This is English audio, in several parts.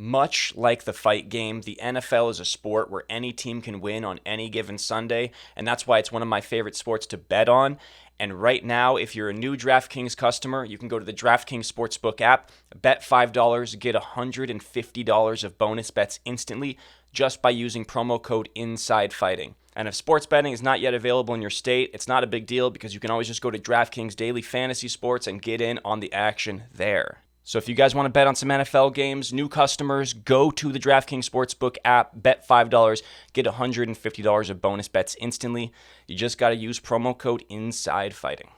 Much like the fight game, the NFL is a sport where any team can win on any given Sunday, and that's why it's one of my favorite sports to bet on. And right now, if you're a new DraftKings customer, you can go to the DraftKings Sportsbook app, bet $5, get $150 of bonus bets instantly just by using promo code Inside Fighting. And if sports betting is not yet available in your state, it's not a big deal because you can always just go to DraftKings Daily Fantasy Sports and get in on the action there. So if you guys want to bet on some NFL games, new customers, go to the DraftKings Sportsbook app, bet $5, get $150 of bonus bets instantly. You just got to use promo code Inside Fighting.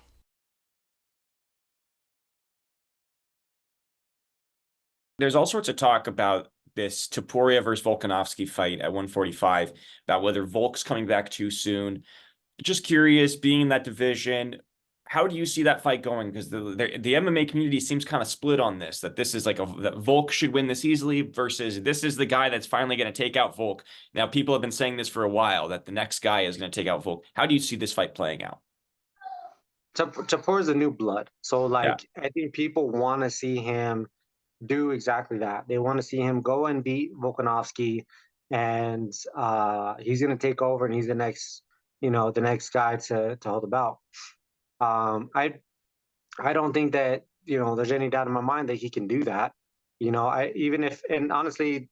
There's all sorts of talk about this Topuria versus Volkanovski fight at 145, about whether Volk's coming back too soon. Just curious, being in that division, how do you see that fight going? Because the MMA community seems kind of split on this, that this is like that Volk should win this easily versus this is the guy that's finally going to take out Volk. Now, people have been saying this for a while, that the next guy is going to take out Volk. How do you see this fight playing out? Tapor is a new blood. So, Yeah, I think people want to see him do exactly that. They want to see him go and beat Volkanovski, and he's going to take over, and he's the next guy to hold the belt. Um, I I don't think that there's any doubt in my mind that he can do that. I even if and honestly,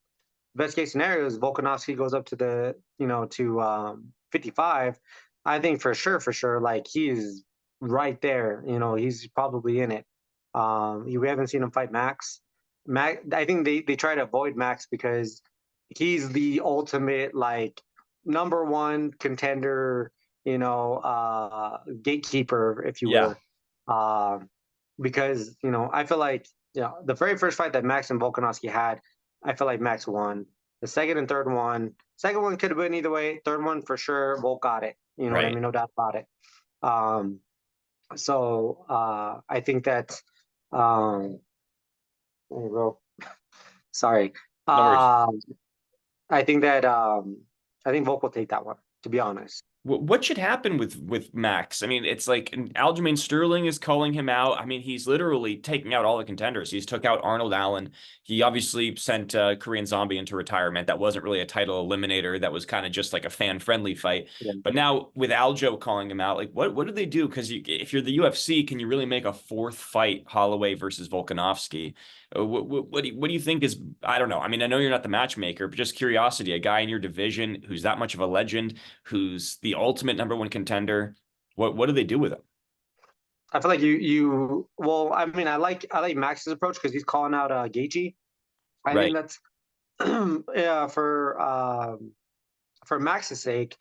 best case scenario is Volkanovski goes up to the 55. I think for sure, like he's right there. He's probably in it. We haven't seen him fight Max. Max, I think they try to avoid Max because he's the ultimate like number one contender. Gatekeeper, if you yeah, will. Um, because I feel like the very first fight that Max and Volkanovski had, I feel like Max won. The second and third one, second one could have been either way. Third one for sure, Volk got it. You know what I right. mean? No doubt about it. Um, I think that um, there you go. Sorry. No worries. Um, I think that I think Volk will take that one. To be honest. What should happen with Max? I mean, it's like Aljamain Sterling is calling him out. I mean, he's literally taking out all the contenders. He's took out Arnold Allen. He obviously sent Korean Zombie into retirement. That wasn't really a title eliminator. That was kind of just like a fan-friendly fight. Yeah. But now with Aljo calling him out, like what do they do? Because if you're the UFC, can you really make a fourth fight Holloway versus Volkanovski? What do you think is, I don't know. I mean, I know you're not the matchmaker, but just curiosity, a guy in your division who's that much of a legend, who's the ultimate number one contender. What do they do with him? I feel like well, I mean, I like Max's approach because he's calling out Gaethje. I think Right. that's yeah, for Max's sake,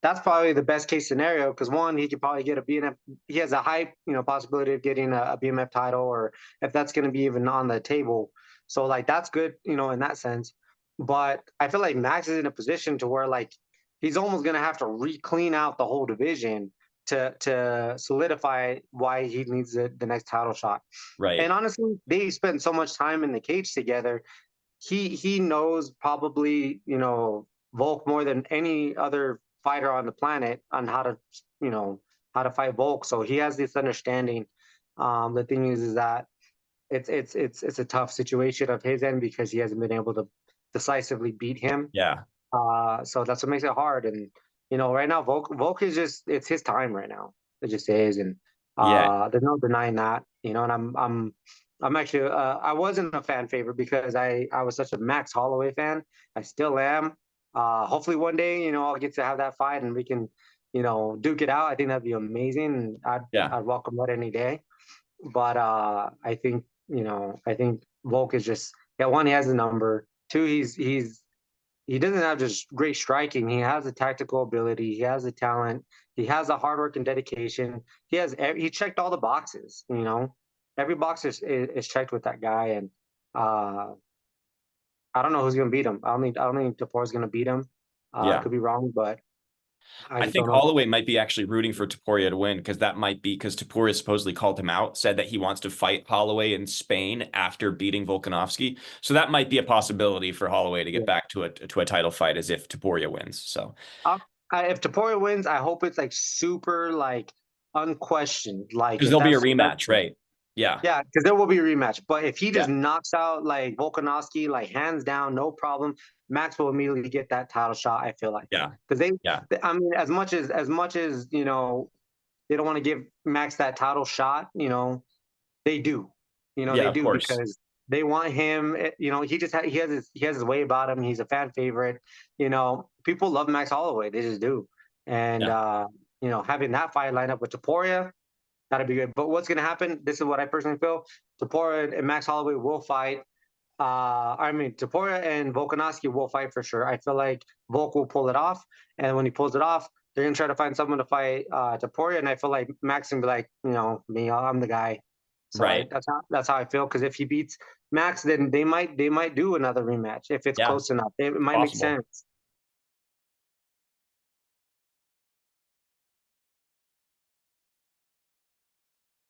that's probably the best case scenario because one, he could probably get a BMF. He has a high possibility of getting a BMF title, or if that's going to be even on the table. So like that's good, in that sense. But I feel like Max is in a position to where like he's almost going to have to re-clean out the whole division to solidify why he needs the next title shot. Right. And honestly, they spent so much time in the cage together. He knows probably Volk more than any other fighter on the planet on you know how to fight Volk. So he has this understanding. The thing is that it's a tough situation of his end because he hasn't been able to decisively beat him. Yeah. So that's what makes it hard. And right now Volk is just it's his time right now. It just is, and Yeah. there's no denying that. And I'm actually I wasn't a fan favorite because I was such a Max Holloway fan. I still am. Hopefully one day I'll get to have that fight and we can duke it out. I think that'd be amazing. Yeah. I'd welcome that any day. But I think Volk is just yeah. One, he has the number. Two, he doesn't have just great striking. He has the tactical ability. He has the talent. He has the hard work and dedication. He checked all the boxes. Every box is checked with that guy. And uh, I don't know who's gonna beat him. I don't think Tapor is gonna beat him. I Yeah. could be wrong, but I I just don't think know. Holloway might be actually rooting for Topuria to win because that might be because Topuria supposedly called him out, said that he wants to fight Holloway in Spain after beating Volkanovski. So that might be a possibility for Holloway to get Yeah. back to a title fight as if Topuria wins. So Uh, if Taporia wins, I hope it's like super like unquestioned. Like because if there'll be a that's rematch, right? Yeah. Yeah, because there will be a rematch. But if he Yeah. just knocks out like Volkanovski, like hands down, no problem, Max will immediately get that title shot. I feel like Yeah. because Yeah. I mean, as much as they don't want to give Max that title shot. They do. Yeah, They of do course. because they want him. He has his way about him. He's a fan favorite. People love Max Holloway. They just do. And Yeah. having that fight line up with Topuria, that'd be good. But what's gonna happen? This is what I personally feel. Topuria and Max Holloway will fight. I mean, Topuria and Volkanovski will fight for sure. I feel like Volk will pull it off, and when he pulls it off, they're gonna try to find someone to fight Topuria, and I feel like Max can be like, me, I'm the guy. So Right. that's how I feel. Because if he beats Max, then they might do another rematch if it's Yeah. close enough. It might make Possible. sense.